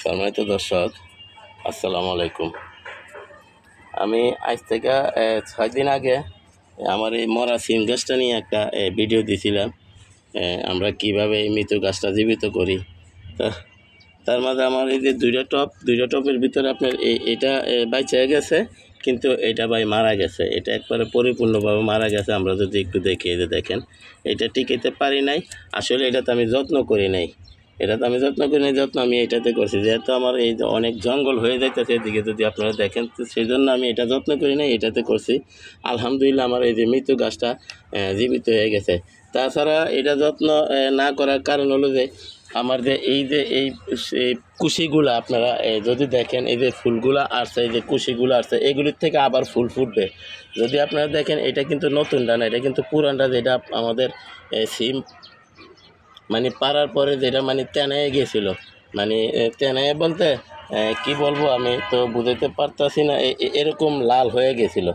সম্মানিত দর্শক, আসসালামু আলাইকুম। আমি আজ থেকে 6 দিন আগে আমার এই মরা সিম গাছটা নিয়ে একটা ভিডিও দিয়েছিলাম। আমরা কিভাবে এই মৃত গাছটা জীবিত করি। তার মাঝে আমার এই যে দুইটা টপের ভিতরে আপনার এটা বাইচা গেছে, কিন্তু এটা ভাই মারা গেছে। এটা একবারে পরিপূর্ণভাবে মারা গেছে। আমরা যদি একটু দেখি, এই যে দেখেন, এটা টিকাইতে পারি নাই। আসলে এটা তো আমি যত্ন করি নাই, যত্ন আমি এটাতে করছি। যেহেতু আমার এই যে অনেক জঙ্গল হয়ে যাইতেছে এদিকে, যদি আপনারা দেখেন, তো সেই জন্য আমি এটা যত্ন করি নাই, এটাতে করছি। আলহামদুলিল্লাহ আমার এই যে মৃত গাছটা জীবিত হয়ে গেছে। তাছাড়া এটা যত্ন না করার কারণ হলো যে আমার যে এই কুশিগুলো আপনারা যদি দেখেন, এই যে ফুলগুলো আসছে, এই যে কুশিগুলো আসছে, এগুলির থেকে আবার ফুল ফুটবে। যদি আপনারা দেখেন, এটা কিন্তু নতুনটা না, এটা কিন্তু পুরানটা, যেটা আমাদের সিম মানে পাড়ার পরে যেটা মানে তেনায় গেছিলো। মানে তেনায় বলতে কি বলবো, আমি তো বুঝাইতে পারতাছি না। এরকম লাল হয়ে গেছিলো,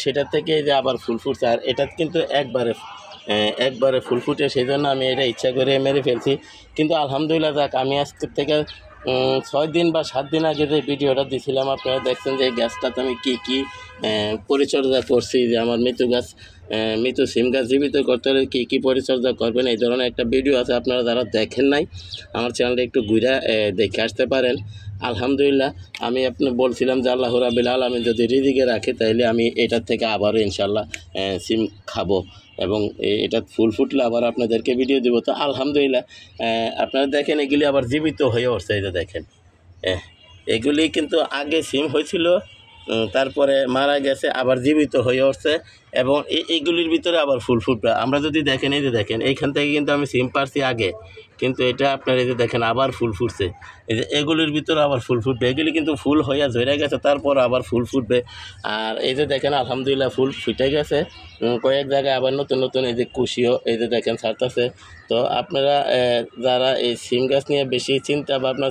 সেটা থেকে যে আবার ফুল ফুটছে। আর এটা কিন্তু একবারে ফুল ফুটে, সেই জন্য আমি এটা ইচ্ছা করে মেরে ফেলছি। কিন্তু আলহামদুলিল্লাহ, যাক, আমি আজকের থেকে 6 দিন বা 7 দিন আগে যে ভিডিওটা দিয়েছিলাম, আপনারা দেখছেন যে এই গাছটাতে আমি কী পরিচর্যা করছি। যে আমার মৃত সিম গাছ জীবিত করতে হলে কী পরিচর্যা করবেন, এই ধরনের একটা ভিডিও আছে। আপনারা যারা দেখেন নাই, আমার চ্যানেলটা একটু ঘুরে দেখে আসতে পারেন। আলহামদুলিল্লাহ, আমি আপনি বলছিলাম যে আল্লাহ রাব্বিল আলামিন যদি রিজিকে রাখে, তাইলে আমি এটার থেকে আবারও ইনশাল্লাহ সিম খাবো, এবং এটা ফুল ফুটলে আবার আপনাদেরকে ভিডিও দেবো। তো আলহামদুলিল্লাহ, আপনারা দেখেন, এগুলি আবার জীবিত হয়ে উঠছে। এই যে দেখেন, এগুলি কিন্তু আগে সিম হয়েছিল, তারপরে মারা গেছে, আবার জীবিত হয়ে উঠছে, এবং এইগুলির ভিতরে আবার ফুল ফুটবে। আমরা যদি দেখেন, এই যে দেখেন, এইখান থেকে কিন্তু আমি সিম পারছি আগে, কিন্তু এটা আপনার এই যে দেখেন আবার ফুল ফুটছে। এই যে এগুলির ভিতরে আবার ফুল ফুটবে, এগুলি কিন্তু ফুল হইয়া ঝরে গেছে, তারপর আবার ফুল ফুটবে। আর এই যে দেখেন, আলহামদুলিল্লাহ ফুল ফুটে গেছে। কয়েক জায়গায় আবার নতুন নতুন এই যে কুশিও এই যে দেখেন ছাড়তেছে। তো আপনারা যারা এই সিম গাছ নিয়ে বেশি চিন্তা ভাবনা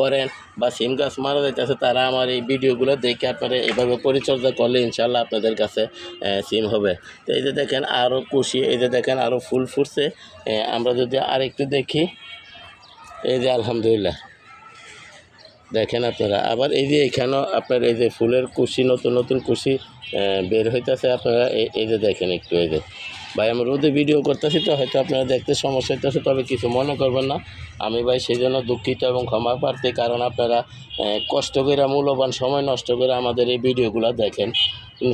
করেন বা সিম গাছ মারা যাইতেছে, তারা আমার এই ভিডিওগুলো দেখে আপনারা এভাবে পরিচর্যা করলে ইনশাল্লাহ আপনাদের কাছে সিম হবে। তো এই যে দেখেন আরও কুশি, এই যে দেখেন আরও ফুল ফুটছে। আমরা যদি আরেকটু দেখি, এই যে আলহামদুলিল্লাহ দেখেন আপনারা, আবার এই যে এখানেও আপনার এই যে ফুলের কুশি, নতুন নতুন কুশি বের হইতেছে। আপনারা এই যে দেখেন একটু, এই যে ভাই, আমি রোদে ভিডিও করতেছি, তো হয়তো আপনারা দেখতে সমস্যা হইতেছে, তবে কিছু মনে করবেন না। আমি ভাই সেই জন্য দুঃখিত এবং ক্ষমা প্রার্থী, কারণ আপনারা কষ্ট করে, মূল্যবান সময় নষ্ট করে আমাদের এই ভিডিওগুলো দেখেন।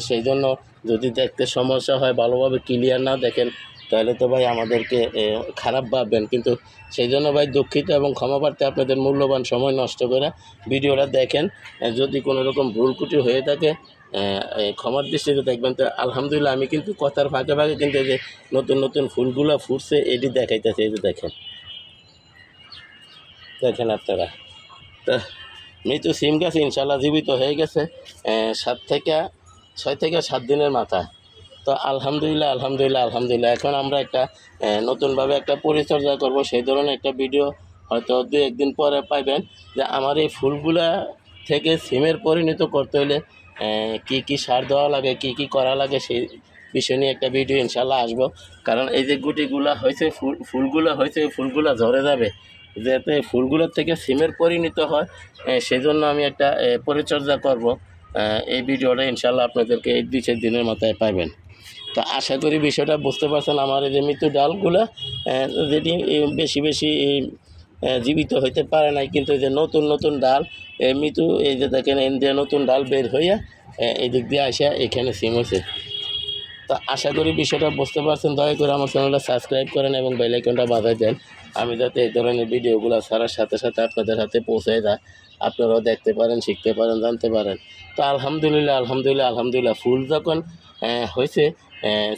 সেই জন্য যদি দেখতে সমস্যা হয়, ভালোভাবে ক্লিয়ার না দেখেন, তাহলে তো ভাই আমাদেরকে খারাপ ভাববেন। কিন্তু সেই জন্য ভাই দুঃখিত এবং ক্ষমা প্রার্থী, আপনাদের মূল্যবান সময় নষ্ট করে ভিডিওটা দেখেন। যদি কোনো রকম ভুল ত্রুটি হয়ে থাকে, ক্ষমার দৃষ্টিতে দেখবেন। তো আলহামদুলিল্লাহ, আমি কিন্তু কথার ফাঁকে ফাঁকে কিন্তু এই যে নতুন নতুন ফুলগুলো ফুটছে, এটি দেখাইতেছে। এই যে দেখেন আপনারা, তা মৃত সিম গাছ ইনশাল্লাহ জীবিত হয়ে গেছে 6 থেকে 7 দিনের মাথায়। তো আলহামদুলিল্লাহ, এখন আমরা একটা নতুনভাবে একটা পরিচর্যা করব, সেই ধরনের একটা ভিডিও হয়তো 2-1 দিন পরে পাইবেন। যে আমার এই ফুলগুলা থেকে সিমের পরিণত করতে হলে কি সার দেওয়া লাগে, কি করা লাগে, সেই বিষয় নিয়ে একটা ভিডিও ইনশাল্লাহ আসবো। কারণ এই যে গুটিগুলা হয়েছে, ফুলগুলা ঝরে যাবে, যাতে ফুলগুলোর থেকে সিমের পরিণত হয়, সেই জন্য আমি একটা পরিচর্যা করব। এই ভিডিওটা ইনশাল্লাহ আপনাদেরকে এই 2-4 দিনের মাথায় পাইবেন। তো আশা করি বিষয়টা বুঝতে পারছেন। আমার এই যে মৃত ডালগুলো যেটি বেশি জীবিত হইতে পারে নাই, কিন্তু এই যে নতুন ডাল মৃত্যু, এই যে দেখেন ইন্ডিয়া নতুন ডাল বের হইয়া এই দিক দিয়ে আসা এখানে সিম হয়েছে। তো আশা করি বিষয়টা বুঝতে পারছেন। দয়া করে আমার চ্যানেলটা সাবস্ক্রাইব করেন এবং বেল আইকনটা বাজায় দেন, আমি যাতে এই ধরনের ভিডিওগুলো ছাড়ার সাথে সাথে আপনাদের হাতে পৌঁছে যায়, আপনারাও দেখতে পারেন, শিখতে পারেন, জানতে পারেন। তো আলহামদুলিল্লাহ ফুল যখন হয়েছে,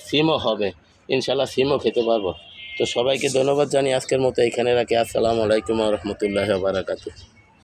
সিমও হবে ইনশাল্লাহ, সিমও খেতে পারবো। তো সবাইকে ধন্যবাদ জানিয়ে আজকের মতো এখানে রাখি। আসসালামু আলাইকুম ওয়া রাহমাতুল্লাহি ওয়া বারাকাতুহু।